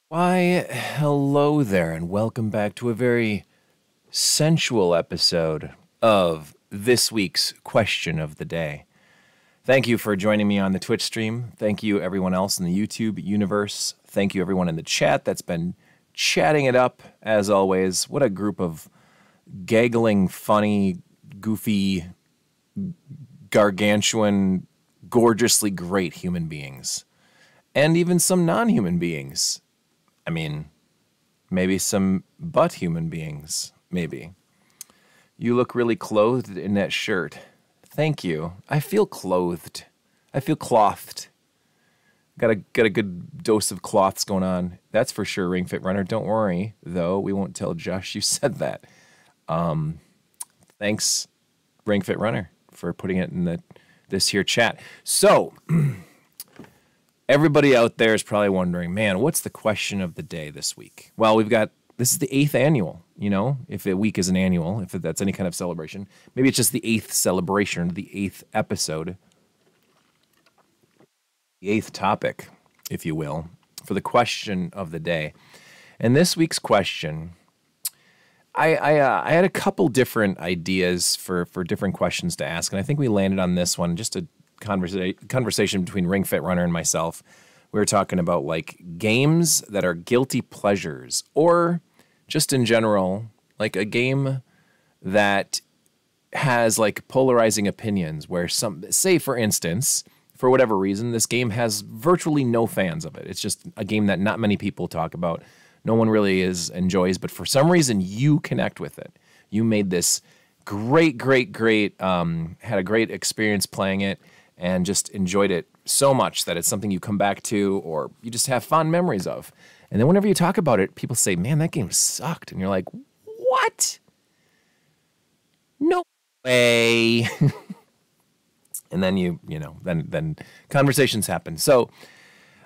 Why, hello there, and welcome back to a very sensual episode of this week's Question of the Day. Thank you for joining me on the Twitch stream. Thank you, everyone else in the YouTube universe. Thank you, everyone in the chat that's been chatting it up, as always. What a group of gaggling, funny, goofy, gargantuan, gorgeously great human beings. And even some non-human beings. I mean, maybe some but human beings, maybe. You look really clothed in that shirt. Thank you. I feel clothed. I feel clothed. Got a good dose of cloths going on. That's for sure, Ring Fit Runner. Don't worry, though. We won't tell Josh you said that. Thanks, Ring Fit Runner, for putting it in this here chat. So, everybody out there is probably wondering, man, what's the question of the day this week? Well, this is the 8th annual, if a week is an annual, if that's any kind of celebration. Maybe it's just the 8th celebration, the 8th episode, the 8th topic, if you will, for the question of the day. And this week's question, I had a couple different ideas for different questions to ask, and I think we landed on this one, just a conversation between Ring Fit Runner and myself. We were talking about like games that are guilty pleasures, or just in general, like a game that has like polarizing opinions where say for instance, for whatever reason, this game has virtually no fans of it. It's just a game that not many people talk about. No one really enjoys, but for some reason you connect with it. You made this great, had a great experience playing it, and just enjoyed it so much that it's something you come back to or you just have fond memories of. And then whenever you talk about it, people say, man, that game sucked. And you're like, what? No way. And then then conversations happen. So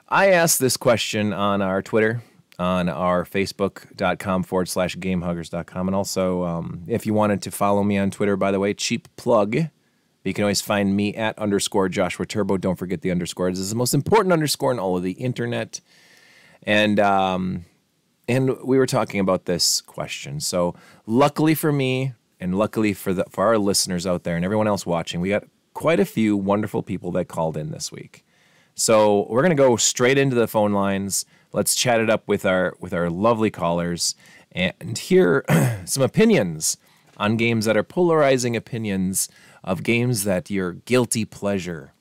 I asked this question on our Twitter, on our facebook.com/gamehuggers.com. And also, if you wanted to follow me on Twitter, by the way, cheap plug, you can always find me at _Joshua Turbo. Don't forget the underscore. This is the most important underscore in all of the internet. And we were talking about this question. So luckily for me, and luckily for our listeners out there and everyone else watching, we got quite a few wonderful people that called in this week. So we're going to go straight into the phone lines. Let's chat it up with our lovely callers and hear some opinions on games that are polarizing opinions of games that your guilty pleasure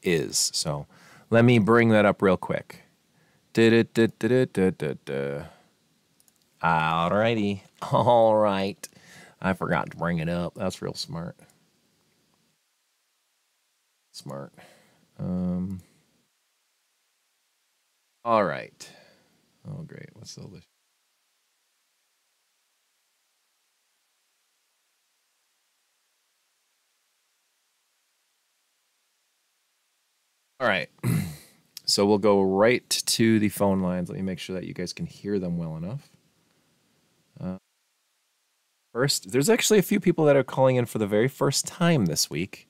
is. So let me bring that up real quick. Alrighty. All right. I forgot to bring it up. That's real smart. Smart. All right. Oh, great. What's the list? All right. So we'll go right to the phone lines. Let me make sure that you guys can hear them well enough. First, there's actually a few people that are calling in for the very first time this week.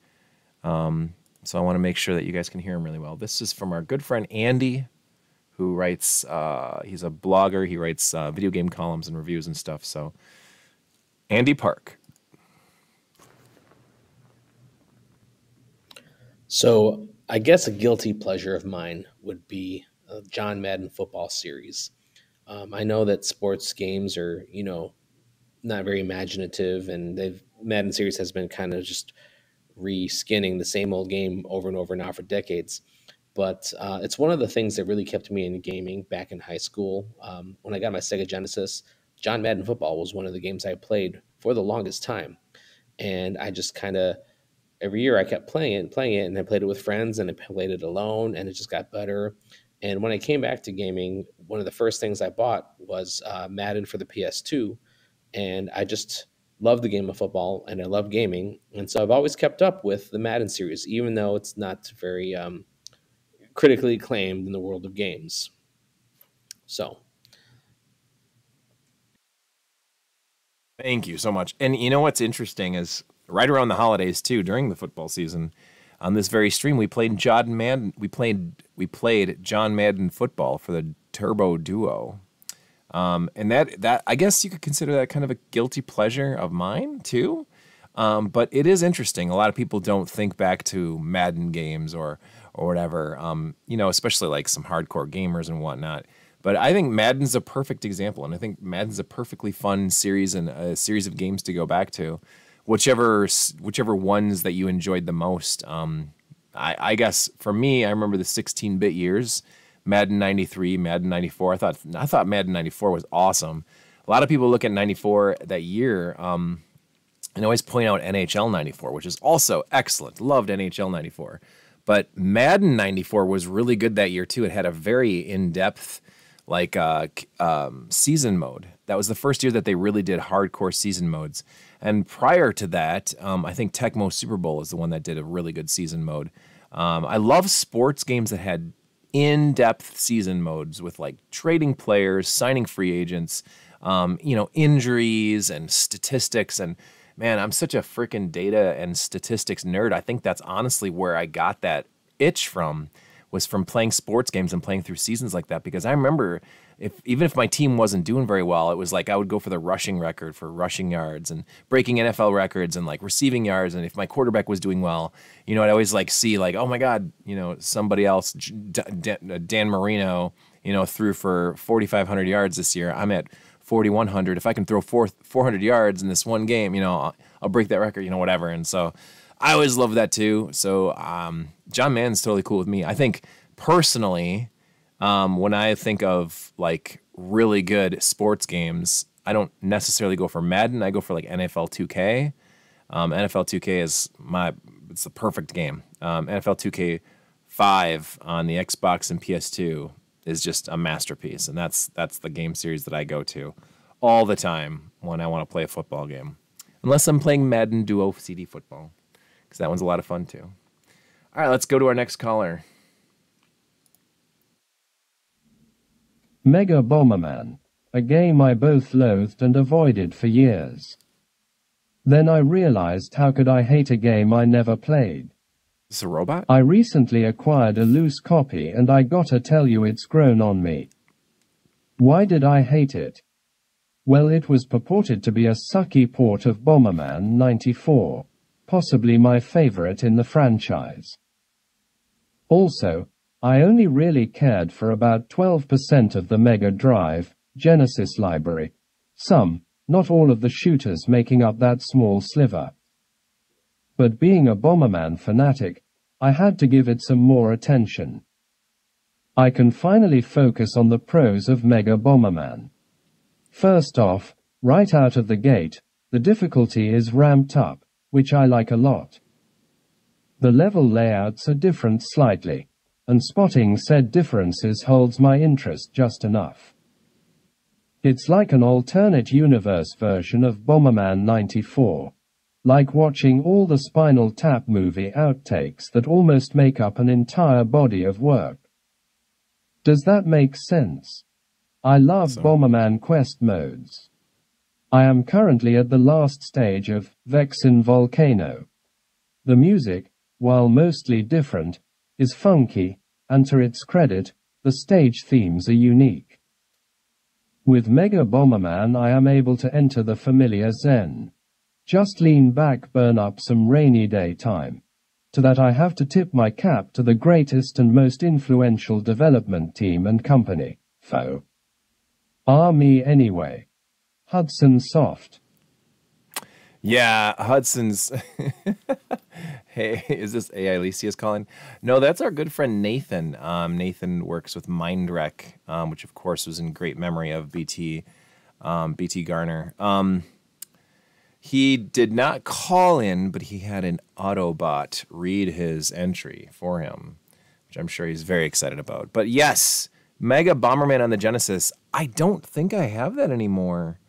So I want to make sure that you guys can hear them really well. This is from our good friend Andy, who writes, he's a blogger. He writes video game columns and reviews and stuff. So Andy Park. So I guess a guilty pleasure of mine would be a John Madden football series. I know that sports games are, not very imaginative, and Madden series has been kind of just re-skinning the same old game over and over now for decades. But it's one of the things that really kept me in gaming back in high school. When I got my Sega Genesis, John Madden football was one of the games I played for the longest time. And I just kind of every year I kept playing it, and I played it with friends, and I played it alone, and it just got better. And when I came back to gaming, one of the first things I bought was Madden for the PS2, and I just love the game of football, and I love gaming, and so I've always kept up with the Madden series, even though it's not very critically acclaimed in the world of games. So, Thank you so much. And you know what's interesting is right around the holidays too, during the football season, on this very stream, we played John Madden. We played John Madden football for the Turbo Duo. And that I guess you could consider that kind of a guilty pleasure of mine too. But it is interesting. A lot of people don't think back to Madden games or whatever. Especially like some hardcore gamers and whatnot. But I think Madden's a perfect example, and I think Madden's a perfectly fun series and a series of games to go back to, whichever ones that you enjoyed the most. I guess for me, I remember the 16-bit years. Madden 93, Madden 94. I thought Madden 94 was awesome. A lot of people look at 94 that year and always point out NHL 94, which is also excellent. Loved NHL 94. But Madden 94 was really good that year too. It had a very in-depth season mode. That was the first year that they really did hardcore season modes. And prior to that, I think Tecmo Super Bowl is the one that did a really good season mode. I love sports games that had in-depth season modes with like trading players, signing free agents, injuries and statistics. And man, I'm such a freaking data and statistics nerd. I think that's honestly where I got that itch from, was from playing sports games and playing through seasons like that. Because I remember even if my team wasn't doing very well, it was like I would go for the rushing record for rushing yards and breaking NFL records and like receiving yards. And if my quarterback was doing well, I'd always like see like, oh my God, somebody else, Dan Marino, threw for 4,500 yards this year. I'm at 4,100. If I can throw 400 yards in this one game, I'll break that record, whatever. And so I always love that too. So John Madden's totally cool with me. I think personally, when I think of like really good sports games, I don't necessarily go for Madden. I go for like NFL 2K. NFL 2K it's the perfect game. NFL 2K 5 on the Xbox and PS2 is just a masterpiece, and that's the game series that I go to all the time when I want to play a football game, unless I'm playing Madden Duo CD Football, because that one's a lot of fun too. All right, let's go to our next caller. Mega Bomberman, a game I both loathed and avoided for years. Then I realized, how could I hate a game I never played? Is this a robot? I recently acquired a loose copy and I gotta tell you, it's grown on me. Why did I hate it? Well, it was purported to be a sucky port of Bomberman 94, possibly my favorite in the franchise. Also, I only really cared for about 12% of the Mega Drive Genesis library. Some, not all of the shooters making up that small sliver. But being a Bomberman fanatic, I had to give it some more attention. I can finally focus on the pros of Mega Bomberman. First off, right out of the gate, the difficulty is ramped up, which I like a lot. The level layouts are different slightly, and spotting said differences holds my interest just enough. It's like an alternate universe version of Bomberman 94. Like watching all the Spinal Tap movie outtakes that almost make up an entire body of work. Does that make sense? I love Bomberman quest modes. I am currently at the last stage of Vexen Volcano. The music, while mostly different, is funky, and to its credit, the stage themes are unique. With Mega Bomberman I am able to enter the familiar zen. Just lean back, burn up some rainy day time. To that I have to tip my cap to the greatest and most influential development team and company, FO. Me anyway. Hudson Soft. Yeah, Hudson's. Hey, is this AI Alicia's calling? No, that's our good friend Nathan. Nathan works with Mindrek, which of course was in great memory of BT Garner. He did not call in, but he had an Autobot read his entry for him, which I'm sure he's very excited about. But yes, Mega Bomberman on the Genesis. I don't think I have that anymore.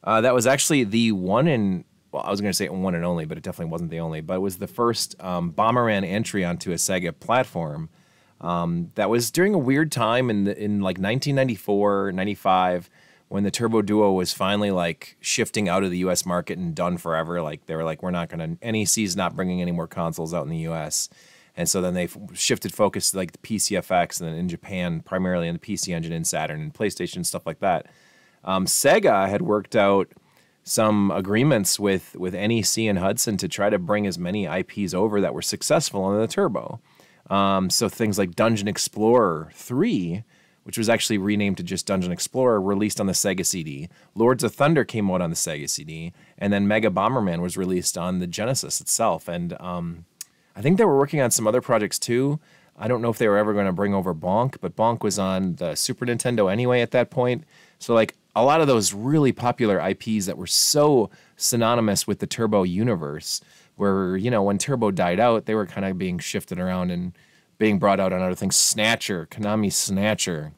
That was actually the one and, well, I was going to say one and only, but it definitely wasn't the only. But it was the first Bomberman entry onto a Sega platform. That was during a weird time in like 1994, 95, when the Turbo Duo was finally like shifting out of the U.S. market and done forever. Like they were like, we're not going to, NEC's not bringing any more consoles out in the U.S. And so then they shifted focus to like the PCFX, and then in Japan, primarily on the PC Engine and Saturn and PlayStation, stuff like that. Sega had worked out some agreements with NEC and Hudson to try to bring as many IPs over that were successful on the Turbo. So things like Dungeon Explorer 3, which was actually renamed to just Dungeon Explorer, released on the Sega CD. Lords of Thunder came out on the Sega CD, and then Mega Bomberman was released on the Genesis itself. And I think they were working on some other projects too. I don't know if they were ever going to bring over Bonk, but Bonk was on the Super Nintendo anyway at that point. So like a lot of those really popular IPs that were so synonymous with the Turbo universe, where, you know, when Turbo died out, they were kind of being shifted around and being brought out on other things. Snatcher, Konami Snatcher,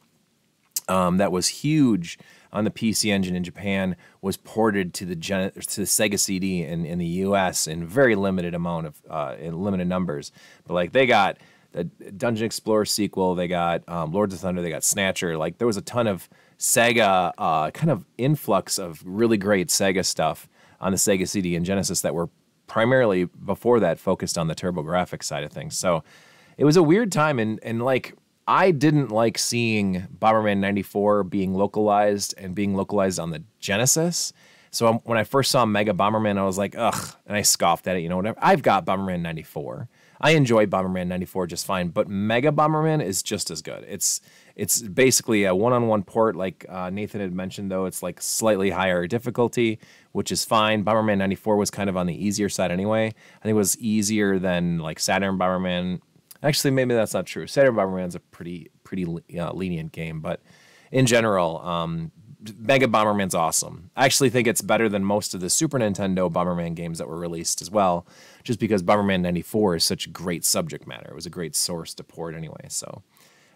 that was huge on the PC Engine in Japan, was ported to the Sega CD in the US in very limited amount of in limited numbers. But like they got the Dungeon Explorer sequel, they got Lords of Thunder, they got Snatcher. Like there was a ton of Sega kind of influx of really great Sega stuff on the Sega CD and Genesis that were primarily before that focused on the TurboGrafx side of things. So it was a weird time, and like I didn't like seeing Bomberman 94 being localized and being localized on the Genesis. So when I first saw Mega Bomberman, I was like, ugh, and I scoffed at it, you know, whatever. I've got Bomberman 94. I enjoy Bomberman 94 just fine, but Mega Bomberman is just as good. It's basically a one-on-one port, like Nathan had mentioned, though. It's like slightly higher difficulty, which is fine. Bomberman 94 was kind of on the easier side anyway. I think it was easier than like Saturn Bomberman. Actually, maybe that's not true. Saturn Bomberman's a pretty lenient game, but in general, Mega Bomberman's awesome. I actually think it's better than most of the Super Nintendo Bomberman games that were released as well, just because Bomberman 94 is such great subject matter. It was a great source to port anyway. So,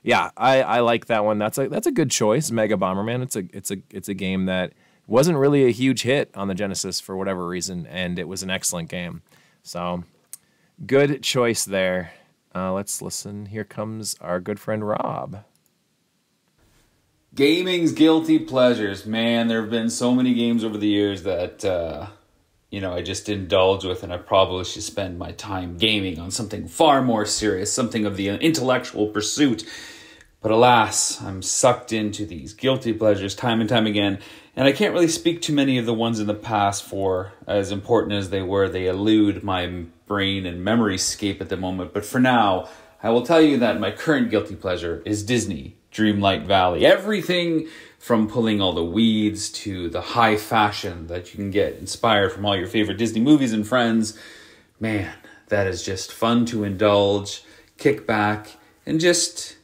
yeah, I like that one. That's a good choice, Mega Bomberman. It's a game that wasn't really a huge hit on the Genesis for whatever reason, and it was an excellent game. So, good choice there. Let's listen. Here comes our good friend Rob. Gaming's guilty pleasures. Man, there have been so many games over the years that, you know, I just indulge with, and I probably should spend my time gaming on something far more serious, something of the intellectual pursuit. But alas, I'm sucked into these guilty pleasures time and time again, and I can't really speak to many of the ones in the past, for as important as they were, they elude my brain and memory scape at the moment. But for now, I will tell you that my current guilty pleasure is Disney Dreamlight Valley. Everything from pulling all the weeds to the high fashion that you can get inspired from all your favorite Disney movies and friends. Man, that is just fun to indulge, kick back, and just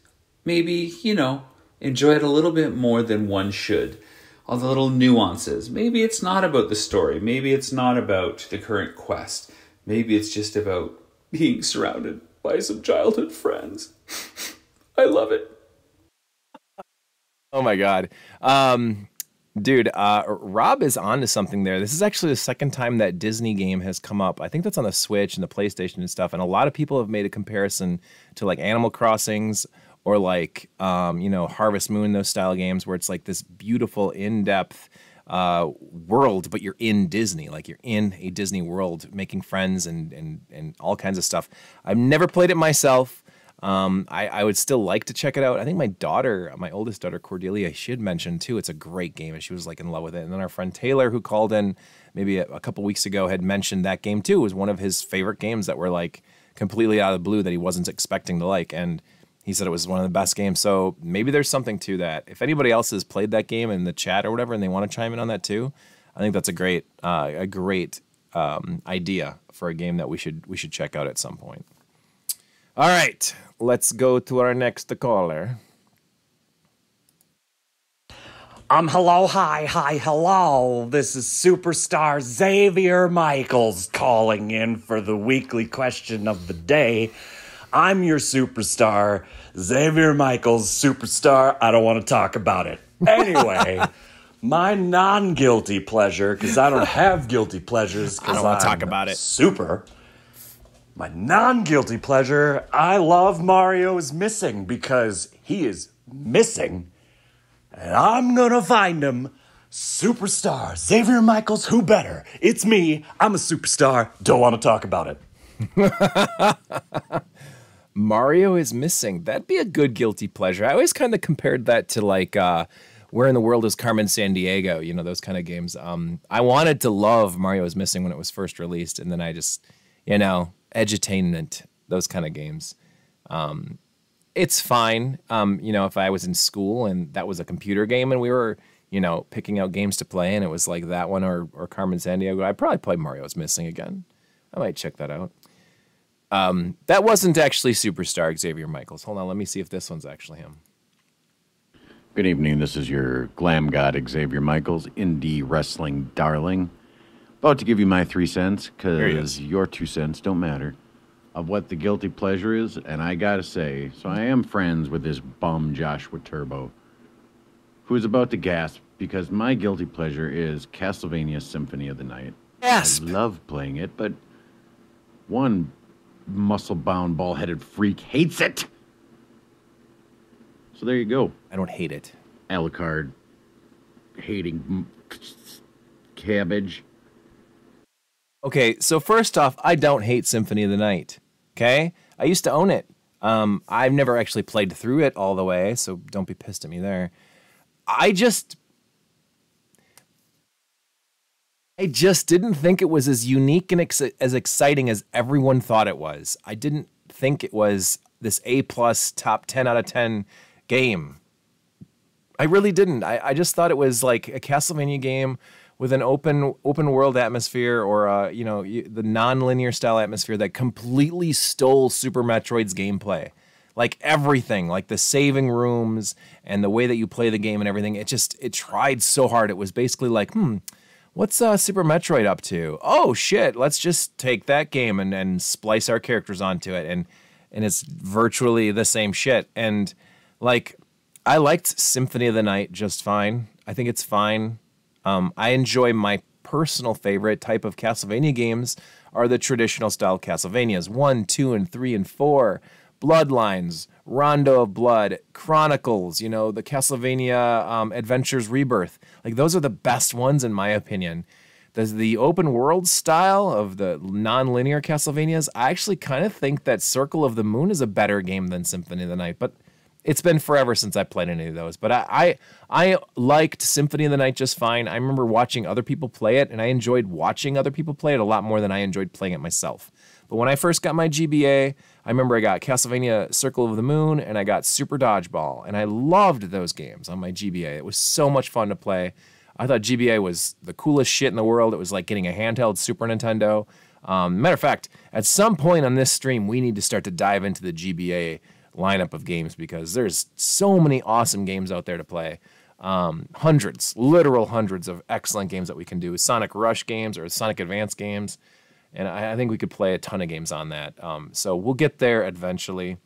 maybe, you know, enjoy it a little bit more than one should. All the little nuances. Maybe it's not about the story. Maybe it's not about the current quest. Maybe it's just about being surrounded by some childhood friends. I love it. Oh my God. Dude, Rob is onto something there. This is actually the second time that Disney game has come up. I think that's on the Switch and the PlayStation and stuff. And a lot of people have made a comparison to like Animal Crossings or like, you know, Harvest Moon, those style games where it's like this beautiful in-depth world, but you're in Disney, like you're in a Disney world, making friends and all kinds of stuff. I've never played it myself. I would still like to check it out. I think my daughter, my oldest daughter, Cordelia, she had mentioned too, it's a great game and she was like in love with it. And then our friend Taylor, who called in maybe a couple weeks ago, had mentioned that game too. It was one of his favorite games that were like completely out of the blue that he wasn't expecting to like. And he said it was one of the best games. So maybe there's something to that. If anybody else has played that game in the chat or whatever, and they want to chime in on that too, I think that's a great idea for a game that we should check out at some point. All right, let's go to our next caller. Hello, hi, hello. This is superstar Xavier Michaels calling in for the weekly question of the day. I'm your superstar, Xavier Michaels, superstar. I don't want to talk about it. Anyway, my non-guilty pleasure, because I don't have guilty pleasures, I don't want to talk about it. Super. My non-guilty pleasure, I love Mario is Missing because he is missing. And I'm going to find him. Superstar Xavier Michaels, who better? It's me. I'm a superstar. Don't want to talk about it. Mario is Missing. That'd be a good guilty pleasure. I always kind of compared that to like Where in the World is Carmen Sandiego? You know, those kind of games. I wanted to love Mario is Missing when it was first released, and then I just, edutainment, those kind of games. It's fine. If I was in school and that was a computer game and we were, picking out games to play and it was like that one or Carmen Sandiego, I'd probably play Mario is Missing again. I might check that out. That wasn't actually Superstar Xavier Michaels. Hold on, let me see if this one's actually him. Good evening, this is your glam god Xavier Michaels, indie wrestling darling. About to give you my 3 cents, because your 2 cents don't matter, of what the guilty pleasure is, and I gotta say, so I am friends with this bum Joshua Turbo, who is about to gasp, because my guilty pleasure is Castlevania Symphony of the Night. Gasp! I love playing it, but one muscle-bound, ball-headed freak hates it. So there you go. I don't hate it. Alucard hating cabbage. Okay, so first off, I don't hate Symphony of the Night. Okay? I used to own it. I've never actually played through it all the way, so don't be pissed at me there. I just didn't think it was as unique and as exciting as everyone thought it was. I didn't think it was this A+ top 10 out of 10 game. I really didn't. I just thought it was like a Castlevania game with an open world atmosphere, or the non-linear style atmosphere that completely stole Super Metroid's gameplay. Like everything, like the saving rooms and the way that you play the game and everything. It tried so hard. It was basically like, what's Super Metroid up to? Oh shit, let's just take that game and splice our characters onto it, and it's virtually the same shit. And like, I liked Symphony of the Night just fine. I think it's fine. I enjoy my personal favorite type of Castlevania games are the traditional style Castlevanias, 1, 2, and 3, and 4, Bloodlines, Rondo of Blood, Chronicles, the Castlevania Adventures Rebirth. Like, those are the best ones in my opinion. The open world style of the non-linear Castlevanias, I actually kind of think that Circle of the Moon is a better game than Symphony of the Night, but it's been forever since I played any of those. But I liked Symphony of the Night just fine. I remember watching other people play it, and I enjoyed watching other people play it a lot more than I enjoyed playing it myself. But when I first got my GBA, I remember I got Castlevania Circle of the Moon, and I got Super Dodgeball, and I loved those games on my GBA. It was so much fun to play. I thought GBA was the coolest shit in the world. It was like getting a handheld Super Nintendo. Matter of fact, at some point on this stream, we need to start to dive into the GBA lineup of games, because there's so many awesome games out there to play. Literal hundreds of excellent games that we can do. Sonic Rush games or Sonic Advance games. And I think we could play a ton of games on that. So we'll get there eventually.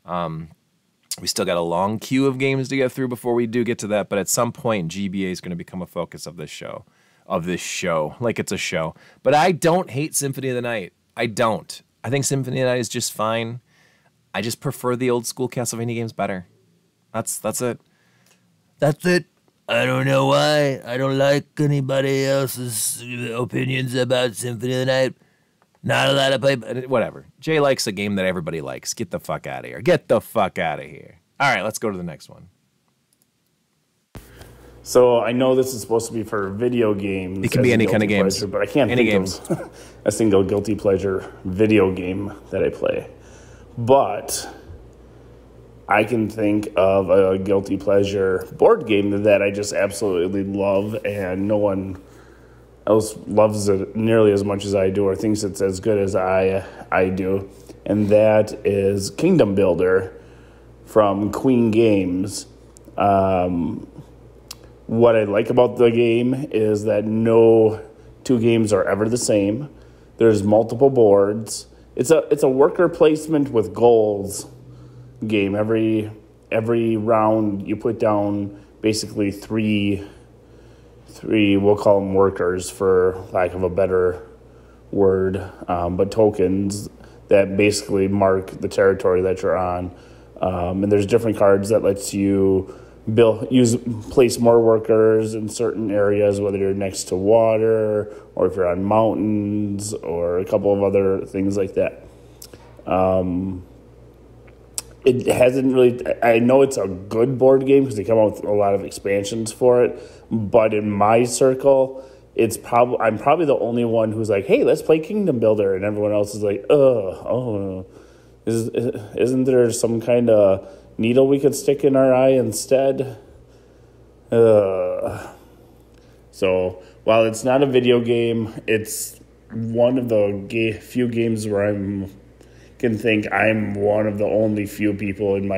We still got a long queue of games to get through before we do get to that. But at some point, GBA is going to become a focus of this show. Like it's a show. But I don't hate Symphony of the Night. I don't. I think Symphony of the Night is just fine. I just prefer the old school Castlevania games better. That's it. That's it. I don't know why. I don't like anybody else's opinions about Symphony of the Night. Not allowed to play. Whatever. Jay likes a game that everybody likes. Get the fuck out of here. Get the fuck out of here. All right, let's go to the next one. So I know this is supposed to be for video games. It can be any kind of games. Pleasure, but I can't think of a single guilty pleasure video game that I play. But I can think of a guilty pleasure board game that I just absolutely love, and no one else loves it nearly as much as I do or thinks it's as good as I do. And that is Kingdom Builder from Queen Games. What I like about the game is that no two games are ever the same. There's multiple boards. It's a worker placement with goals game. Every round you put down basically three, we'll call them workers for lack of a better word, but tokens that basically mark the territory that you're on. And there's different cards that lets you place more workers in certain areas, whether you're next to water or if you're on mountains or a couple of other things like that. it hasn't really. I know it's a good board game because they come out with a lot of expansions for it. But in my circle, I'm probably the only one who's like, hey, let's play Kingdom Builder, and everyone else is like, isn't there some kind of needle we could stick in our eye instead? So while it's not a video game, it's one of the few games where can think I'm one of the only few people in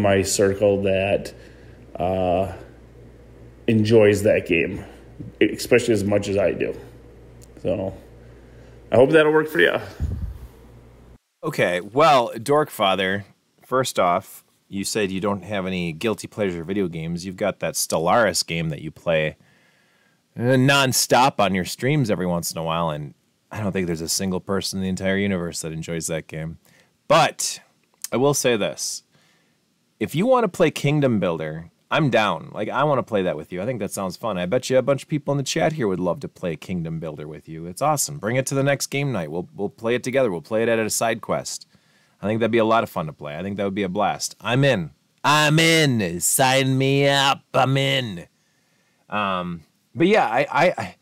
my circle that enjoys that game, especially as much as I do. So I hope that'll work for you. Okay, well, Dorkfather, first off, you said you don't have any guilty pleasure video games. You've got that Stellaris game that you play nonstop on your streams every once in a while, and I don't think there's a single person in the entire universe that enjoys that game. But I will say this. If you want to play Kingdom Builder, I'm down. Like, I want to play that with you. I think that sounds fun. I bet you a bunch of people in the chat here would love to play Kingdom Builder with you. It's awesome. Bring it to the next game night. We'll play it together. We'll play it at a side quest. I think that'd be a lot of fun to play. I think that would be a blast. I'm in. Sign me up. I'm in. But yeah,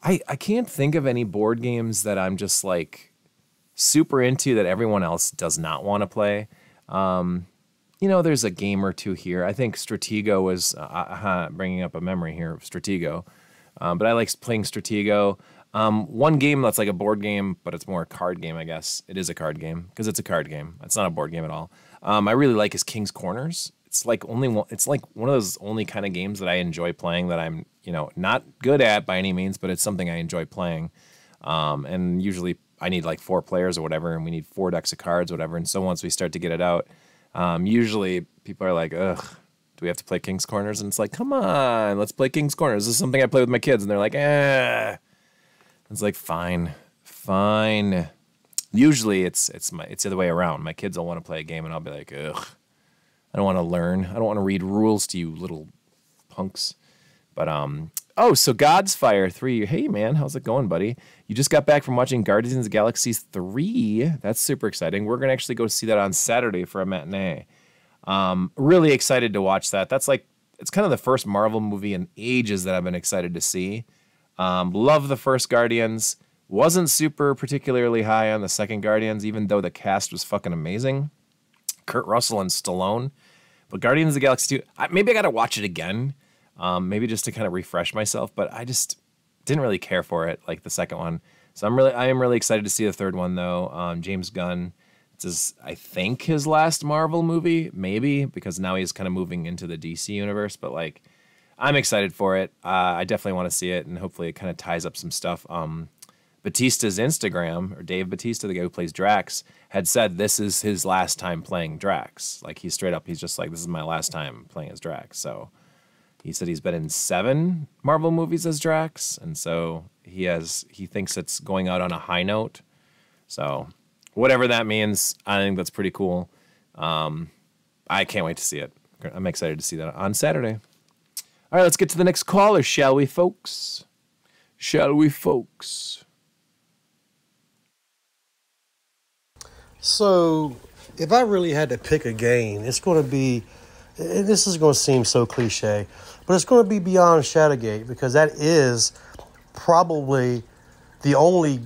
I can't think of any board games that I'm just like super into that everyone else does not want to play. There's a game or two here. I think Stratego was bringing up a memory here of Stratego. But I like playing Stratego. One game that's like a board game, but it's more a card game, I guess. It is a card game because it's a card game. It's not a board game at all. I really like is King's Corners. It's like one of those only kind of games that I enjoy playing that I'm, not good at by any means, but it's something I enjoy playing. And usually I need like 4 players or whatever, and we need 4 decks of cards, or whatever. And so once we start to get it out, usually people are like, ugh, do we have to play King's Corners? And it's like, come on, let's play King's Corners. This is something I play with my kids. And they're like, eh. It's like, fine. Usually it's the other way around. My kids will want to play a game, and I'll be like, ugh, I don't want to learn. I don't want to read rules to you little punks. But, so God's Fire 3. Hey, man, how's it going, buddy? You just got back from watching Guardians of the Galaxy 3. That's super exciting. We're going to actually go see that on Saturday for a matinee. Really excited to watch that. It's kind of the first Marvel movie in ages that I've been excited to see. Love the first Guardians. Wasn't super particularly high on the second Guardians, even though the cast was fucking amazing. Kurt Russell and Stallone. But Guardians of the Galaxy 2, maybe I got to watch it again. Maybe just to kind of refresh myself, but I just didn't really care for it like the second one. So I am really excited to see the third one though. James Gunn, I think his last Marvel movie, maybe, because now he's kind of moving into the DC universe, but like, I'm excited for it. I definitely want to see it, and hopefully it kind of ties up some stuff. Batista's Instagram, or Dave Batista, the guy who plays Drax, had said this is his last time playing Drax. Like, he's just like, this is my last time playing as Drax. So he said he's been in 7 Marvel movies as Drax, and so he thinks it's going out on a high note. So whatever that means, I think that's pretty cool. I can't wait to see it. I'm excited to see that on Saturday. All right, let's get to the next caller, shall we, folks? So, if I really had to pick a game, it's going to be, and this is going to seem so cliche, but it's going to be Beyond Shadowgate, because that is probably the only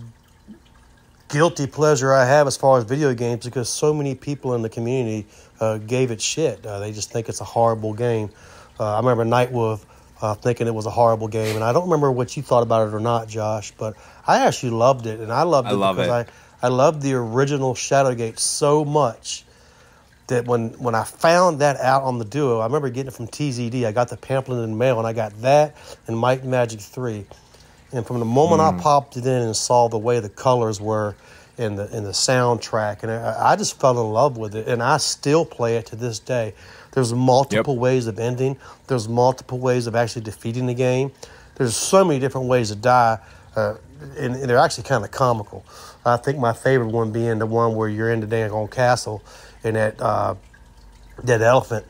guilty pleasure I have as far as video games, because so many people in the community gave it shit. They just think it's a horrible game. I remember Nightwolf thinking it was a horrible game, and I don't remember what you thought about it or not, Josh, but I actually loved it, and I loved it because I loved the original Shadowgate so much that when I found that out on the Duo, I remember getting it from TZD. I got the pamphlet in the mail, and I got that and Might and Magic 3. And from the moment I popped it in and saw the way the colors were in the soundtrack, and I just fell in love with it, and I still play it to this day. There's multiple ways of ending. There's multiple ways of actually defeating the game. There's so many different ways to die, and they're actually kind of comical. I think my favorite one being the one where you're in the dang old castle, and that elephant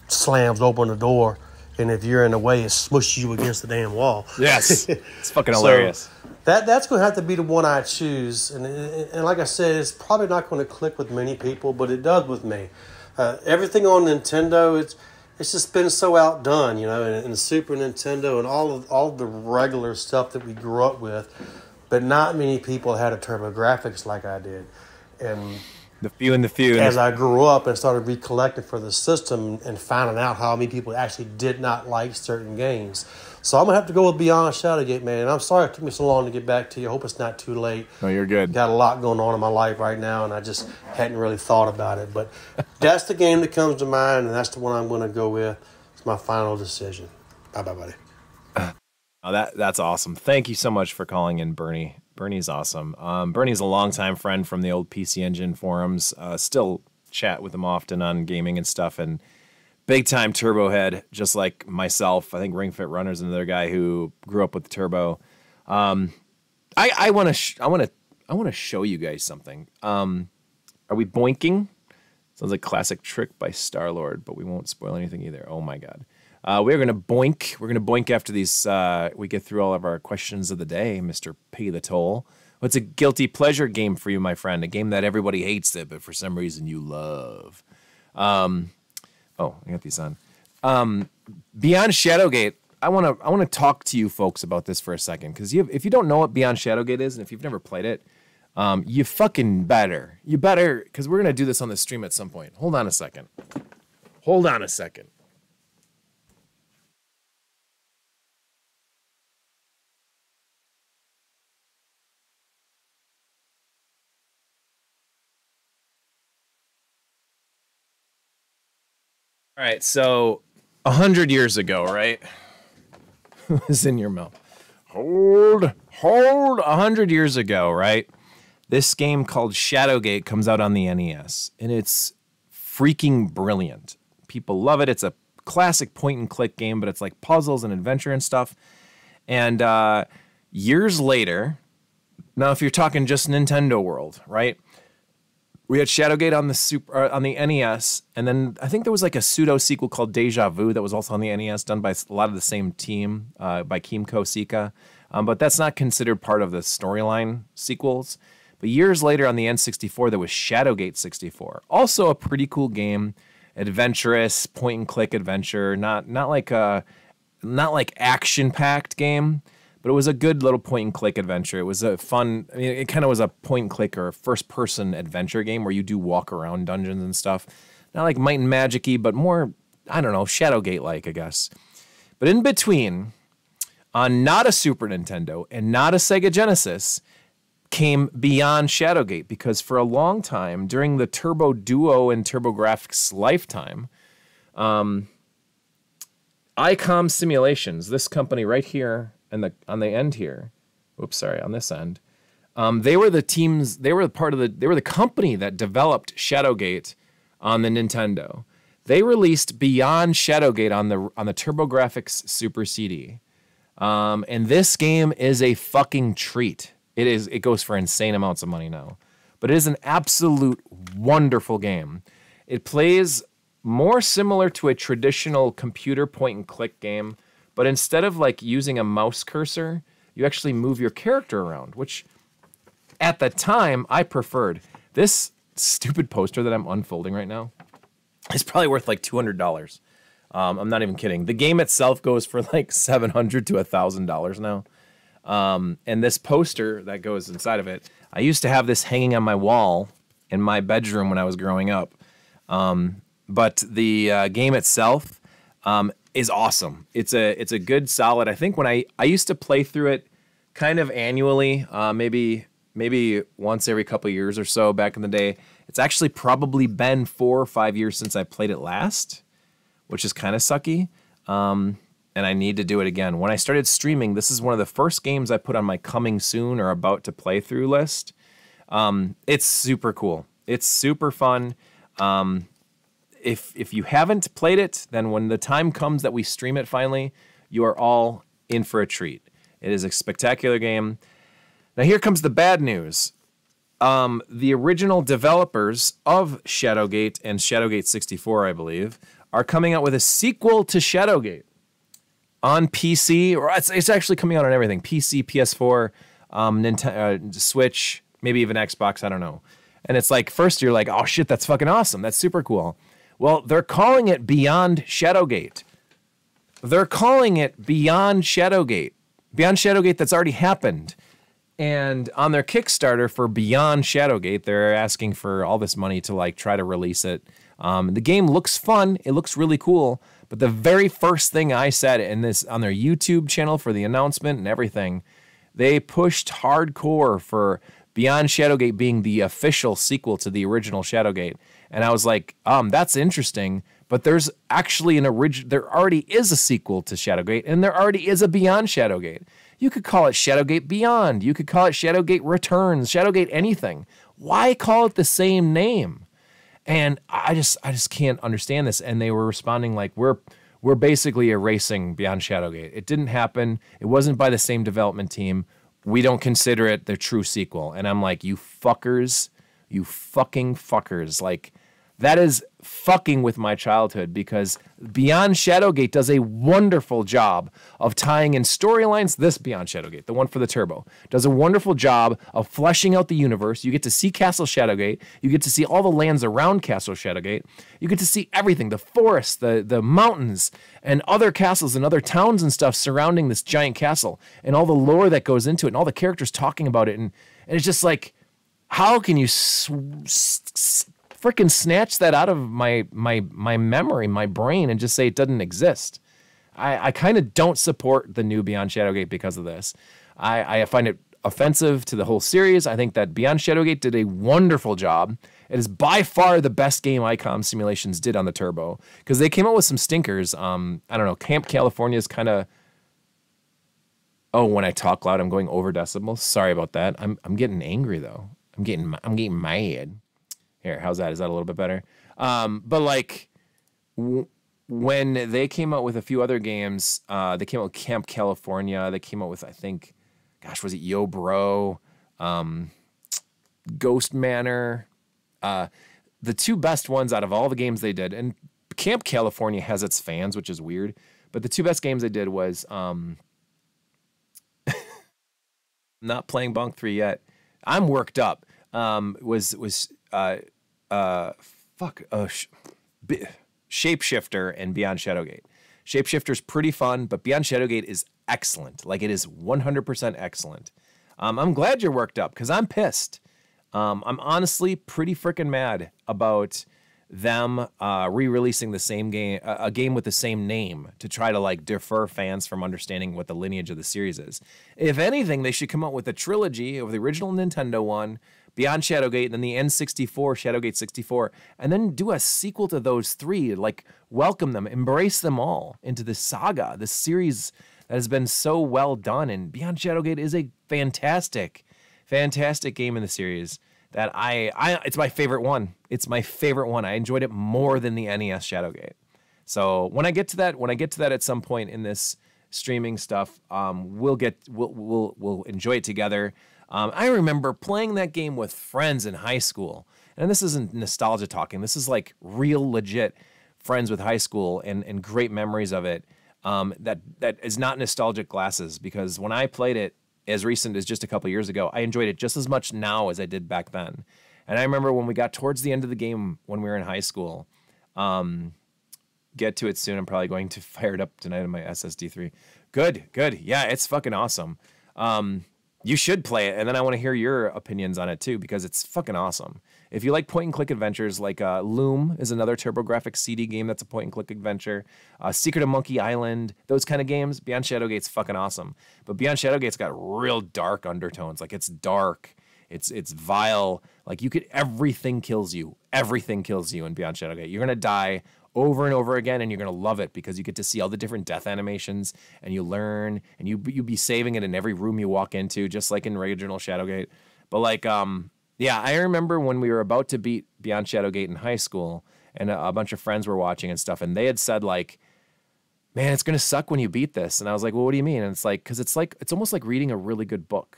slams open the door, and if you're in the way, it smushes you against the damn wall. Yes, it's fucking hilarious. That's going to have to be the one I choose, and like I said, it's probably not going to click with many people, but it does with me. Everything on Nintendo, it's just been so outdone, you know, and the Super Nintendo and all of the regular stuff that we grew up with, but not many people had a TurboGrafx like I did, and the few and the few. As I grew up and started recollecting for the system and finding out how many people actually did not like certain games. So I'm going to have to go with Beyond Shadowgate, man. I'm sorry it took me so long to get back to you. I hope it's not too late. No, you're good. Got a lot going on in my life right now, and I just hadn't really thought about it. But that's the game that comes to mind, and that's the one I'm going to go with. It's my final decision. Bye-bye, buddy. Oh, that's awesome. Thank you so much for calling in, Bernie. Bernie's awesome. Bernie's a longtime friend from the old PC Engine forums. Still chat with him often on gaming and stuff, and big time Turbo head, just like myself. I think Ring Fit Runner's another guy who grew up with the Turbo. I want to show you guys something. Are we boinking? Sounds like classic trick by Star-Lord, but we won't spoil anything either. Oh my god. We're gonna boink. We're gonna boink after these. We get through all of our questions of the day, Mr. Pay the Toll. What's a guilty pleasure game for you, my friend? A game that everybody hates it, but for some reason you love. Oh, I got these on. Beyond Shadowgate, I want to talk to you folks about this for a second, because if you don't know what Beyond Shadowgate is, and if you've never played it, you fucking better. You better, because we're gonna do this on the stream at some point. Hold on a second. Hold on a second. All right, so 100 years ago, right? It's in your mouth. Hold. 100 years ago, right? This game called Shadowgate comes out on the NES, and it's freaking brilliant. People love it. It's a classic point-and-click game, but it's like puzzles and adventure and stuff. And years later, now if you're talking just Nintendo world, right? We had Shadowgate on the NES, and then I think there was like a pseudo sequel called Deja Vu that was also on the NES, done by a lot of the same team, by Kimco Sika. But that's not considered part of the storyline sequels. But years later on the N64, there was Shadowgate 64, also a pretty cool game, adventurous point-and-click adventure, not like action-packed game. But it was a good little point-and-click adventure. It was a fun, I mean, it kind of was a point-and-click or first-person adventure game where you do walk around dungeons and stuff. Not like Might and Magic-y, but more, I don't know, Shadowgate-like, I guess. But in between, on not a Super Nintendo and not a Sega Genesis, came Beyond Shadowgate, because for a long time, during the Turbo Duo and TurboGrafx lifetime, ICOM Simulations, this company right here, and on the end here, on this end, they were the company that developed Shadowgate on the Nintendo. They released Beyond Shadowgate on the TurboGrafx Super CD, and this game is a fucking treat. It goes for insane amounts of money now, but it is an absolute wonderful game. It plays more similar to a traditional computer point-and-click game. But instead of like using a mouse cursor, you actually move your character around, which at the time I preferred. This stupid poster that I'm unfolding right now is probably worth like $200. I'm not even kidding. The game itself goes for like $700 to $1,000 now. And this poster that goes inside of it, I used to have this hanging on my wall in my bedroom when I was growing up. But the game itself is awesome. It's a good solid. I think when I used to play through it kind of annually, maybe once every couple of years or so back in the day. It's actually probably been 4 or 5 years since I played it last, which is kind of sucky. And I need to do it again. When I started streaming, this is one of the first games I put on my coming soon or about to play through list. It's super cool. It's super fun. If you haven't played it, then when the time comes that we stream it finally, you are all in for a treat. It is a spectacular game. Now here comes the bad news. The original developers of Shadowgate and Shadowgate 64, I believe, are coming out with a sequel to Shadowgate. on PC, or it's actually coming out on everything: PC, PS4, Nintendo, Switch, maybe even Xbox. I don't know. And it's like, first you're like, oh shit, that's fucking awesome. That's super cool. Well, they're calling it Beyond Shadowgate. They're calling it Beyond Shadowgate. Beyond Shadowgate that's already happened. And on their Kickstarter for Beyond Shadowgate, they're asking for all this money to like try to release it. The game looks fun. It looks really cool. But the very first thing I said in this on their YouTube channel for the announcement and everything, they pushed hardcore for Beyond Shadowgate being the official sequel to the original Shadowgate. And I was like, that's interesting. But there's actually there already is a sequel to Shadowgate, and there already is a Beyond Shadowgate. You could call it Shadowgate Beyond. You could call it Shadowgate Returns, Shadowgate anything. Why call it the same name? And I just can't understand this. And they were responding like, we're basically erasing Beyond Shadowgate. It didn't happen. It wasn't by the same development team. We don't consider it the true sequel. And I'm like, you fuckers, you fucking fuckers. Like, that is fucking with my childhood, because Beyond Shadowgate does a wonderful job of tying in storylines. This Beyond Shadowgate, the one for the Turbo, does a wonderful job of fleshing out the universe. You get to see Castle Shadowgate. You get to see all the lands around Castle Shadowgate. You get to see everything, the forests, the mountains, and other castles and other towns and stuff surrounding this giant castle, and all the lore that goes into it, and all the characters talking about it. And it's just like, how can you freaking snatch that out of my memory, my brain, and just say it doesn't exist? I kind of don't support the new Beyond Shadowgate because of this. I find it offensive to the whole series. I think that Beyond Shadowgate did a wonderful job. It is by far the best game ICOM Simulations did on the Turbo, because they came out with some stinkers. I don't know, Camp California is kind of... Oh, when I talk loud, I'm going over decibels. Sorry about that. I'm getting angry though. I'm getting mad. Here, how's that? Is that a little bit better? But like, when they came out with a few other games, they came out with Camp California. They came out with, I think, gosh, was it Yo Bro, Ghost Manor? The two best ones out of all the games they did, and Camp California has its fans, which is weird, but the two best games they did was not playing Bonk 3 yet. I'm worked up. Shapeshifter and Beyond Shadowgate. Shapeshifter's pretty fun, but Beyond Shadowgate is excellent. Like, it is 100% excellent. I'm glad you're worked up, because I'm pissed. I'm honestly pretty freaking mad about them re-releasing the same game, a game with the same name, to try to like defer fans from understanding what the lineage of the series is. If anything, they should come out with a trilogy of the original Nintendo one, Beyond Shadowgate, and then the N64, Shadowgate 64, and then do a sequel to those three. Like, welcome them, embrace them all into this saga, this series that has been so well done. And Beyond Shadowgate is a fantastic, fantastic game in the series that it's my favorite one. It's my favorite one. I enjoyed it more than the NES Shadowgate. So when I get to that at some point in this streaming stuff, we'll enjoy it together. I remember playing that game with friends in high school, and this isn't nostalgia talking. This is like real legit friends with high school and great memories of it. That is not nostalgic glasses, because when I played it as recent as just a couple years ago, I enjoyed it just as much now as I did back then. And I remember when we got towards the end of the game when we were in high school, get to it soon. I'm probably going to fire it up tonight on my SSD3. Good. Yeah, it's fucking awesome. You should play it, and then I want to hear your opinions on it too, because it's fucking awesome. If you like point-and-click adventures, like Loom is another TurboGrafx CD game that's a point-and-click adventure. Secret of Monkey Island, those kind of games, Beyond Shadowgate's fucking awesome. But Beyond Shadowgate's got real dark undertones. Like, it's dark, it's vile. Like, everything kills you. Everything kills you in Beyond Shadowgate. You're gonna die over and over again, and you're going to love it, because you get to see all the different death animations, and you learn, and you be saving it in every room you walk into, just like in original Shadowgate. But like, yeah, I remember when we were about to beat Beyond Shadowgate in high school, and a bunch of friends were watching and stuff, and they had said like, man, it's going to suck when you beat this. And I was like, well, what do you mean? And it's like, because it's almost like reading a really good book,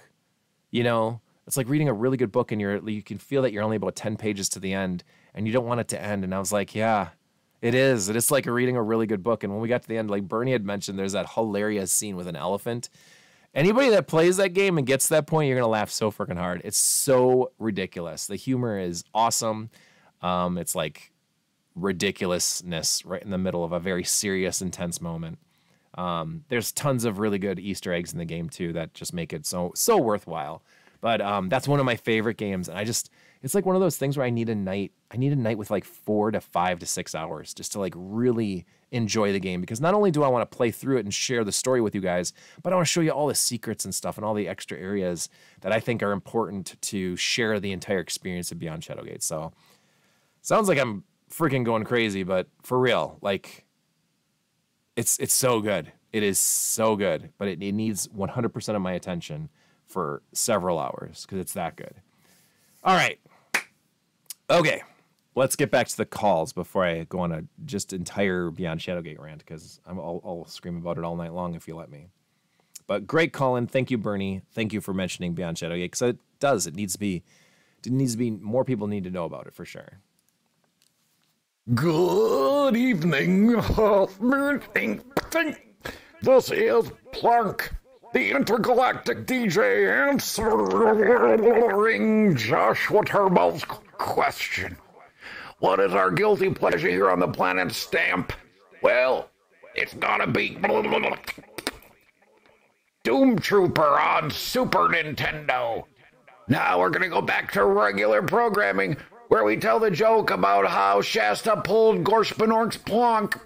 you know? It's like reading a really good book, and you can feel that you're only about 10 pages to the end, and you don't want it to end. And I was like, yeah, It is. It is like reading a really good book. And when we got to the end, like Bernie had mentioned, there's that hilarious scene with an elephant. Anybody that plays that game and gets to that point, you're going to laugh so freaking hard. It's so ridiculous. The humor is awesome. It's like ridiculousness right in the middle of a very serious, intense moment. There's tons of really good Easter eggs in the game too that just make it so worthwhile. But that's one of my favorite games, and it's like one of those things where I need a night with like 4 to 5 to 6 hours just to like really enjoy the game, because not only do I want to play through it and share the story with you guys, but I want to show you all the secrets and stuff and all the extra areas that I think are important to share the entire experience of Beyond Shadowgate. So sounds like I'm freaking going crazy, but for real, like it's so good. It is so good, but it needs 100% of my attention for several hours because it's that good. All right. Okay. Let's get back to the calls before I go on a just entire Beyond Shadowgate rant, because I'll scream about it all night long if you let me. But great call-in. Thank you, Bernie. Thank you for mentioning Beyond Shadowgate, because it needs to be more people need to know about it for sure. Good evening. This is Plunk, the intergalactic DJ, answering Joshua Turbo's question. What is our guilty pleasure here on the planet Stamp? Well, it's gotta be Doom Trooper on Super Nintendo. Now we're gonna go back to regular programming, where we tell the joke about how Shasta pulled Gorshpanork's plonk.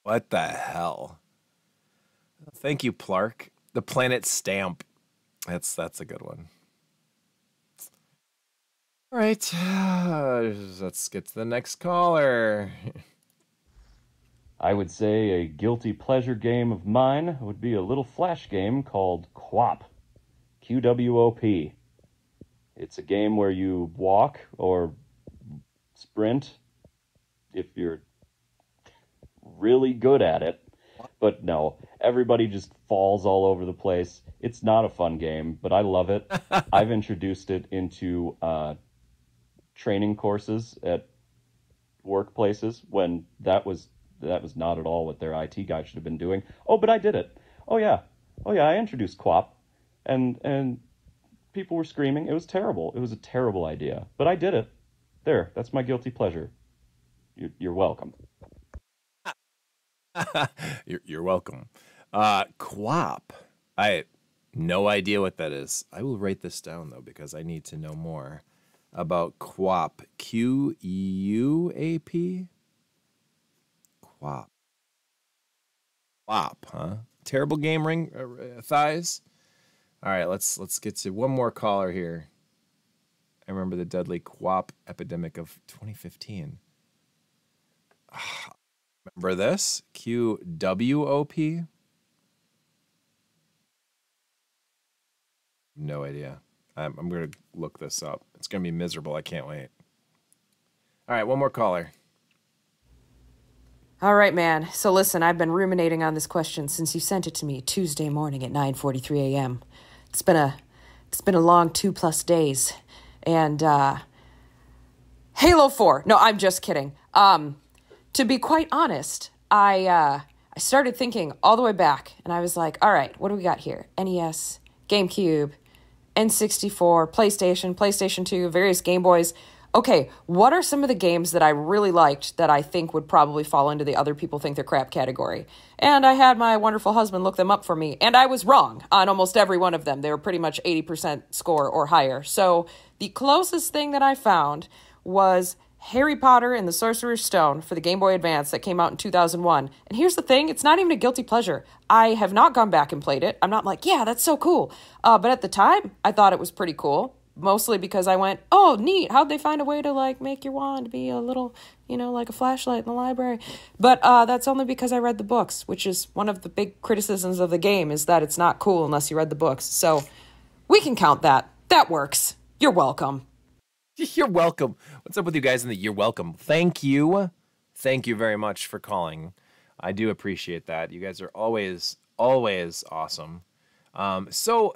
What the hell? Thank you, Plark. The planet Stamp. That's a good one. All right, let's get to the next caller. I would say a guilty pleasure game of mine would be a little flash game called QWOP. QWOP. It's a game where you walk or sprint if you're really good at it. But no, everybody just falls all over the place. It's not a fun game, but I love it. I've introduced it into training courses at workplaces when that was not at all what their IT guy should have been doing. Oh, but I did it. Oh yeah, I introduced QWOP, and people were screaming. It was terrible. It was a terrible idea, but I did it. There, that's my guilty pleasure. You're welcome. You're welcome. QWOP. I have no idea what that is. I will write this down though, because I need to know more about QWOP. QUAP. QWOP. QWOP, huh? Terrible game ring thighs. All right, let's get to one more caller here. I remember the deadly QWOP epidemic of 2015. Remember this? QWOP? No idea. I'm going to look this up. It's going to be miserable. I can't wait. All right, one more caller. All right, man. So listen, I've been ruminating on this question since you sent it to me Tuesday morning at 9:43 a.m. It's been a long 2+ days. And Halo 4. No, I'm just kidding. To be quite honest, I started thinking all the way back, and I was like, all right, what do we got here? NES, GameCube, N64, PlayStation 2, various Game Boys. Okay, what are some of the games that I really liked that I think would probably fall into the other people think they're crap category? And I had my wonderful husband look them up for me, and I was wrong on almost every one of them. They were pretty much 80% score or higher. So the closest thing that I found was Harry Potter and the Sorcerer's Stone for the Game Boy Advance that came out in 2001. And here's the thing, it's not even a guilty pleasure. I have not gone back and played it. I'm not like, yeah, that's so cool. But at the time, I thought it was pretty cool. Mostly because I went, oh, neat. How'd they find a way to like make your wand be a little, like a flashlight in the library? But that's only because I read the books, which is one of the big criticisms of the game, is that it's not cool unless you read the books. So we can count that. That works. You're welcome. You're welcome. What's up with you guys in the you're welcome? Thank you. Thank you very much for calling. I do appreciate that. You guys are always awesome. So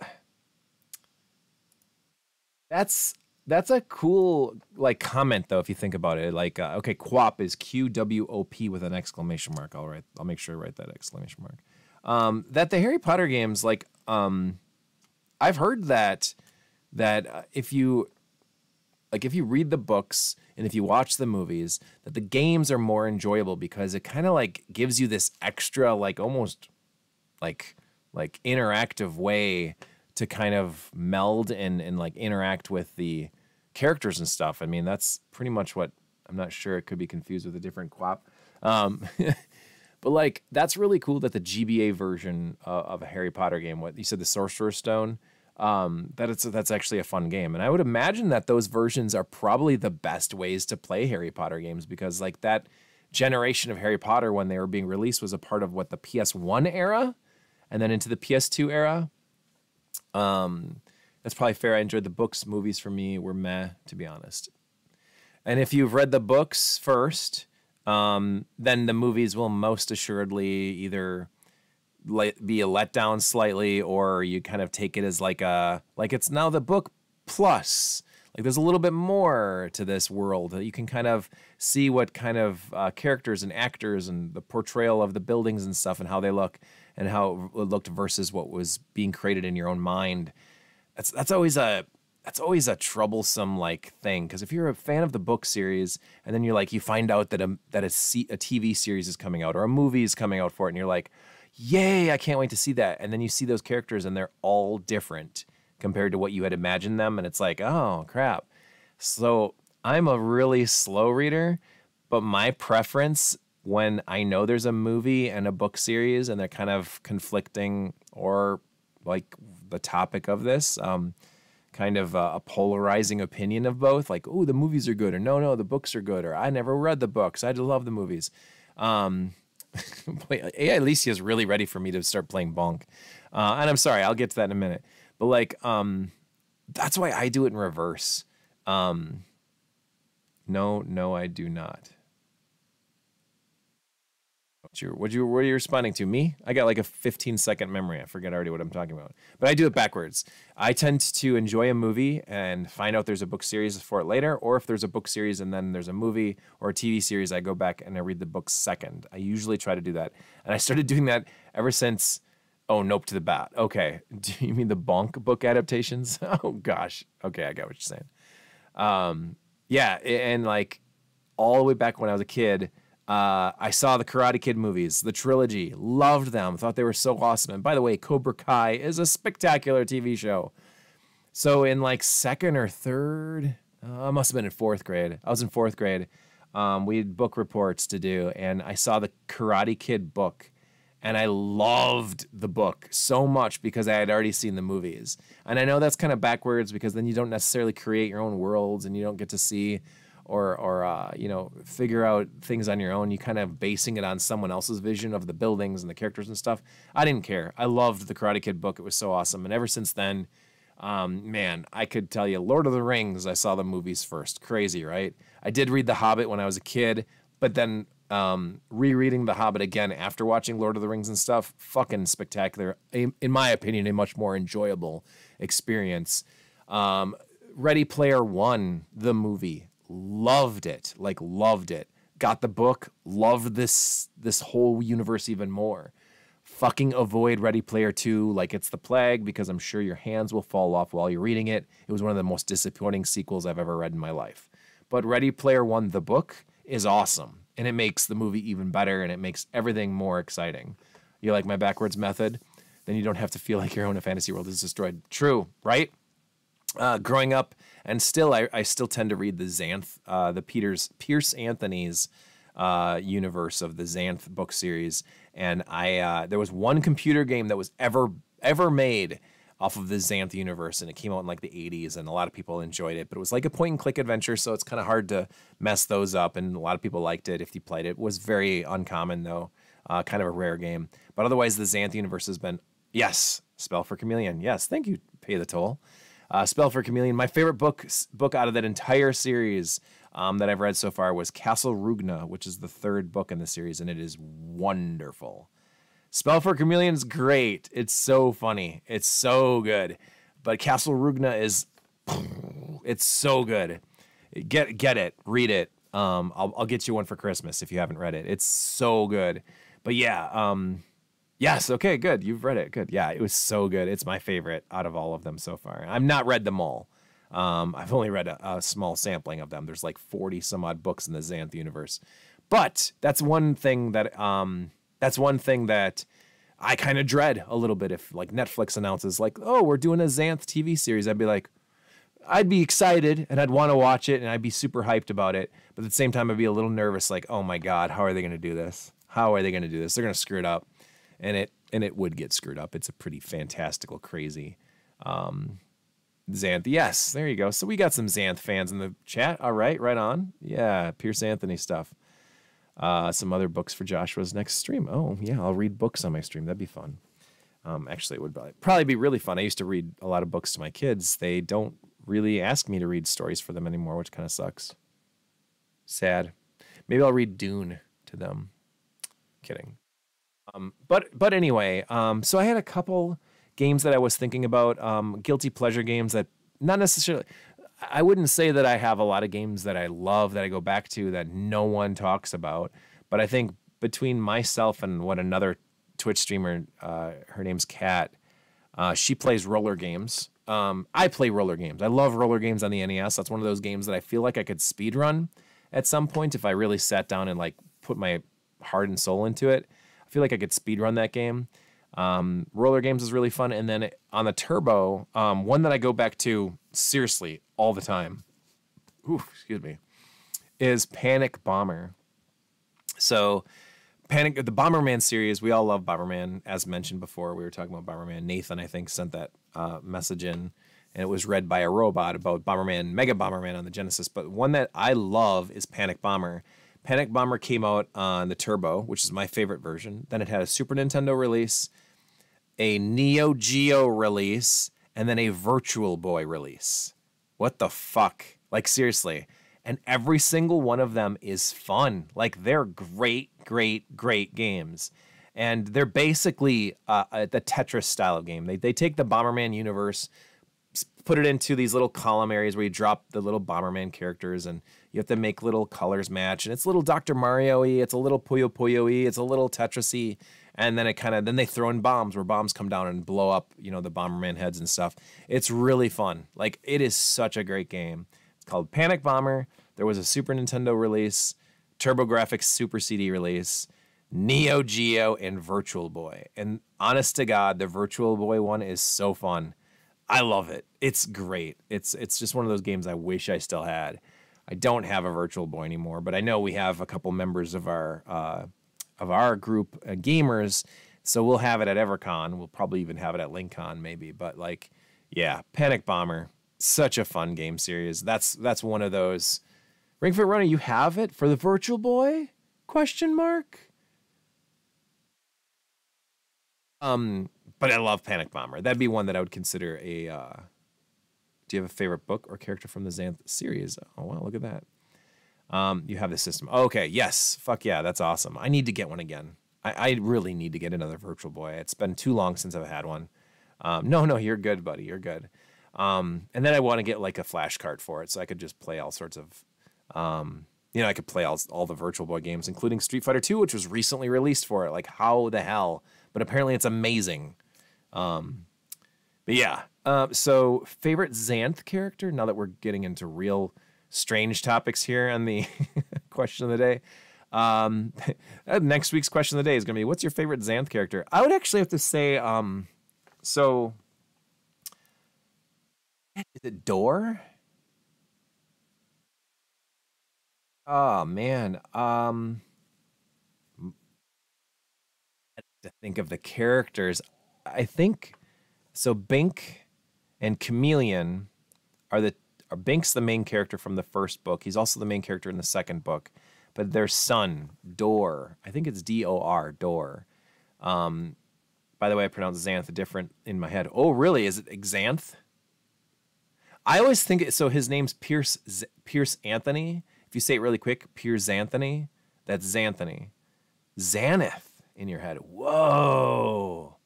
that's That's a cool like comment though, if you think about it. Like, okay, QWOP is QWOP with an exclamation mark. I'll make sure I write that exclamation mark. That the Harry Potter games, like, I've heard that if you read the books and if you watch the movies, that the games are more enjoyable because it kind of like gives you this extra, like almost like interactive way to kind of meld and like interact with the characters and stuff. I mean, that's pretty much what, I'm not sure, it could be confused with a different QWOP. But like, that's really cool that the GBA version of a Harry Potter game, what you said, the Sorcerer's Stone, that's actually a fun game. And I would imagine that those versions are probably the best ways to play Harry Potter games, because like that generation of Harry Potter when they were being released was a part of what, the PS1 era and then into the PS2 era. That's probably fair. I enjoyed the books. Movies for me were meh, to be honest. And if you've read the books first, then the movies will most assuredly either be a letdown slightly, or you kind of take it as like it's now the book plus. Like there's a little bit more to this world. You can kind of see what kind of characters and actors and the portrayal of the buildings and stuff and how they look and how it looked versus what was being created in your own mind. That's always a troublesome like thing, because if you're a fan of the book series and then you find out that a TV series is coming out or a movie is coming out for it, and you're like, yay, I can't wait to see that. And then you see those characters and they're all different compared to what you had imagined them. And it's like, oh, crap. So I'm a really slow reader, but my preference when I know there's a movie and a book series and they're kind of conflicting, or like the topic of this, kind of a polarizing opinion of both, like, oh, the movies are good, or no, the books are good, or I never read the books, I love the movies. AI Alicia is really ready for me to start playing Bonk. And I'm sorry, I'll get to that in a minute. But like, that's why I do it in reverse. No, I do not. What are you responding to? Me? I got like a 15-second memory. I forget already what I'm talking about. But I do it backwards. I tend to enjoy a movie and find out there's a book series for it later, or if there's a book series and then there's a movie or a TV series, I go back and I read the book second. I usually try to do that. And I started doing that ever since, Nope to the Bat. Okay. Do you mean the Bonk book adaptations? Oh, gosh. Okay, I got what you're saying. Yeah, and like all the way back when I was a kid, I saw the Karate Kid movies, the trilogy, loved them, thought they were so awesome. And by the way, Cobra Kai is a spectacular TV show. So in like second or third, I must have been in fourth grade. I was in fourth grade. We had book reports to do, and I saw the Karate Kid book. And I loved the book so much because I had already seen the movies. And I know that's kind of backwards, because then you don't necessarily create your own worlds and you don't get to see or figure out things on your own. You kind of basing it on someone else's vision of the buildings and the characters and stuff. I didn't care. I loved the Karate Kid book. It was so awesome. And ever since then, man, I could tell you, Lord of the Rings, I saw the movies first. Crazy, right? I did read The Hobbit when I was a kid, but then rereading The Hobbit again after watching Lord of the Rings and stuff, fucking spectacular. In my opinion, a much more enjoyable experience. Ready Player One, the movie, loved it. Got the book, loved this whole universe even more. Fucking avoid Ready Player Two like it's the plague, because I'm sure your hands will fall off while you're reading it. It was one of the most disappointing sequels I've ever read in my life. But Ready Player One, the book, is awesome. And it makes the movie even better, and it makes everything more exciting. You like my backwards method? Then you don't have to feel like your own fantasy world is destroyed. True, right? Growing up, and still, I still tend to read the Xanth, the Pierce Anthony's universe of the Xanth book series. And there was one computer game that was ever made off of the Xanth universe, and it came out in like the 80s, and a lot of people enjoyed it, but it was like a point-and-click adventure, so it's kind of hard to mess those up, and a lot of people liked it if you played it. It was very uncommon, though, kind of a rare game. But otherwise, the Xanth universe has been, yes, Spell for Chameleon, yes, thank you, Pay the Toll. Spell for Chameleon, my favorite book out of that entire series that I've read so far was Castle Rugna, which is the third book in the series, and it is wonderful. Spell for Chameleon's great. It's so funny. It's so good. But Castle Rugna is It's so good. Get it, read it. I'll get you one for Christmas if you haven't read it. It's so good. But yeah, yes, okay, good. You've read it. Good. Yeah, it was so good. It's my favorite out of all of them so far. I've not read them all. I've only read a small sampling of them. There's like 40 some odd books in the Xanth universe. But that's one thing that I kind of dread a little bit. If like Netflix announces like, oh, we're doing a Xanth TV series, I'd be like, I'd be excited and I'd want to watch it and I'd be super hyped about it. But at the same time, I'd be a little nervous, like, oh my God, how are they going to do this? How are they going to do this? They're going to screw it up. And it would get screwed up. It's a pretty fantastical, crazy Xanth. Yes, there you go. So we got some Xanth fans in the chat. All right, right on. Yeah, Pierce Anthony stuff. Some other books for Joshua's next stream. Oh, yeah, I'll read books on my stream. That'd be fun. Actually, it would probably be really fun. I used to read a lot of books to my kids. They don't really ask me to read stories for them anymore, which kind of sucks. Sad. Maybe I'll read Dune to them. Kidding. But anyway, so I had a couple games that I was thinking about, guilty pleasure games that not necessarily, I wouldn't say that I have a lot of games that I love that I go back to that no one talks about, but I think between myself and what another Twitch streamer, her name's Kat, she plays roller games. I play roller games. I love roller games on the NES. That's one of those games that I feel like I could speedrun at some point if I really sat down and like put my heart and soul into it. I feel like I could speedrun that game. Roller games is really fun. And then on the Turbo, one that I go back to seriously all the time, excuse me, is Panic Bomber. So the Bomberman series, we all love Bomberman. As mentioned before, we were talking about Bomberman. Nathan, I think, sent that message in, and it was read by a robot about Bomberman, Mega Bomberman on the Genesis. But one that I love is Panic Bomber. Panic Bomber came out on the Turbo, which is my favorite version. Then it had a Super Nintendo release, a Neo Geo release, and then a Virtual Boy release. What the fuck? Like, seriously. And every single one of them is fun. Like, they're great, great, great games. And they're basically the Tetris style of game. They take the Bomberman universe, put it into these little column areas where you drop the little Bomberman characters and you have to make little colors match. And it's a little Dr. Mario-y, it's a little Puyo Puyo-y, it's a little Tetris-y. And then then they throw in bombs where bombs come down and blow up, the Bomberman heads and stuff. It's really fun. Like, it is such a great game. It's called Panic Bomber. There was a Super Nintendo release, TurboGrafx Super CD release, Neo Geo, and Virtual Boy. And honest to God, the Virtual Boy one is so fun. I love it. It's great. It's just one of those games I wish I still had. I don't have a Virtual Boy anymore, but I know we have a couple members of our group, gamers, so we'll have it at EverCon. We'll probably even have it at LinkCon maybe. But like, yeah, Panic Bomber, such a fun game series. That's one of those. Ring Fit Runner, you have it for the Virtual Boy? Question mark. But I love Panic Bomber. That'd be one that I would consider a. Do you have a favorite book or character from the Xanth series? Oh wow, look at that. You have the system. Okay, yes, fuck yeah, that's awesome. I need to get one again. I really need to get another Virtual Boy. It's been too long since I've had one. No, you're good, buddy. You're good. And then I want to get like a flash cart for it, so I could just play all sorts of. I could play all the Virtual Boy games, including Street Fighter 2, which was recently released for it. Like, how the hell? But apparently it's amazing. But yeah. So favorite Xanth character, now that we're getting into real strange topics here on the question of the day. Next week's question of the day is going to be, what's your favorite Xanth character? I would actually have to say, is it Door? Oh man. To think of the characters. I think so. Bink and Chameleon are Bink's the main character from the first book. He's also the main character in the second book. But their son, Dor, I think it's D-O-R, Dor. By the way, I pronounce Xanth different in my head. Oh, really? Is it Xanth? I always think so. His name's Pierce Anthony. If you say it really quick, Pierce Anthony, that's Xanthony. Xanath in your head. Whoa.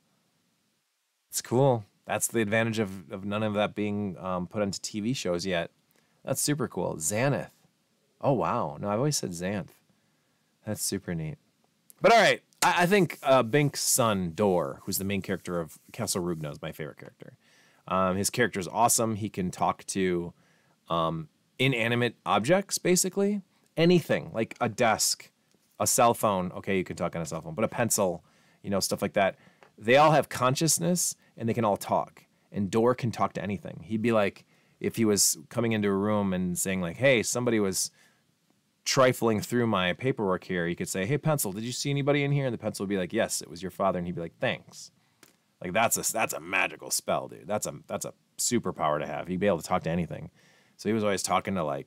It's cool. That's the advantage of none of that being put onto TV shows yet. That's super cool. Xanath. Oh, wow. No, I've always said Xanth. That's super neat. But all right, I think Bink's son, Dor, who's the main character of Castle Rugno, is my favorite character. His character is awesome. He can talk to inanimate objects, basically. Anything, like a desk, a cell phone. Okay, you can talk on a cell phone, but a pencil, stuff like that. They all have consciousness, and they can all talk. And Dor can talk to anything. He'd be like, if he was coming into a room and saying like, hey, somebody was trifling through my paperwork here, he could say, hey, pencil, did you see anybody in here? And the pencil would be like, yes, it was your father. And he'd be like, thanks. Like that's a magical spell, dude. That's a superpower to have. He'd be able to talk to anything. So he was always talking to like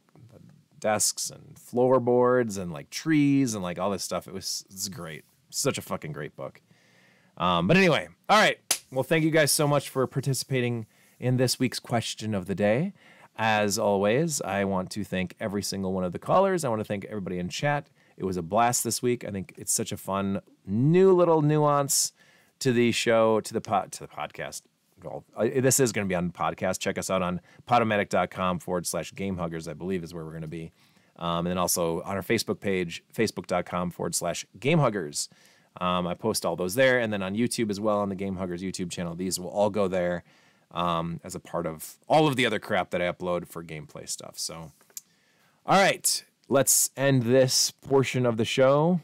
desks and floorboards and like trees and like all this stuff. It's great. Such a fucking great book. But anyway, all right. Well, thank you guys so much for participating in this week's question of the day. As always, I want to thank every single one of the callers. I want to thank everybody in chat. It was a blast this week. I think it's such a fun new little nuance to the show, to the podcast. Well, this is going to be on the podcast. Check us out on podomatic.com/gamehuggers, I believe is where we're going to be. And then also on our Facebook page, facebook.com/gamehuggers. I post all those there. And then on YouTube as well, on the Game Huggers YouTube channel. These will all go there as a part of all of the other crap that I upload for gameplay stuff. So, all right, let's end this portion of the show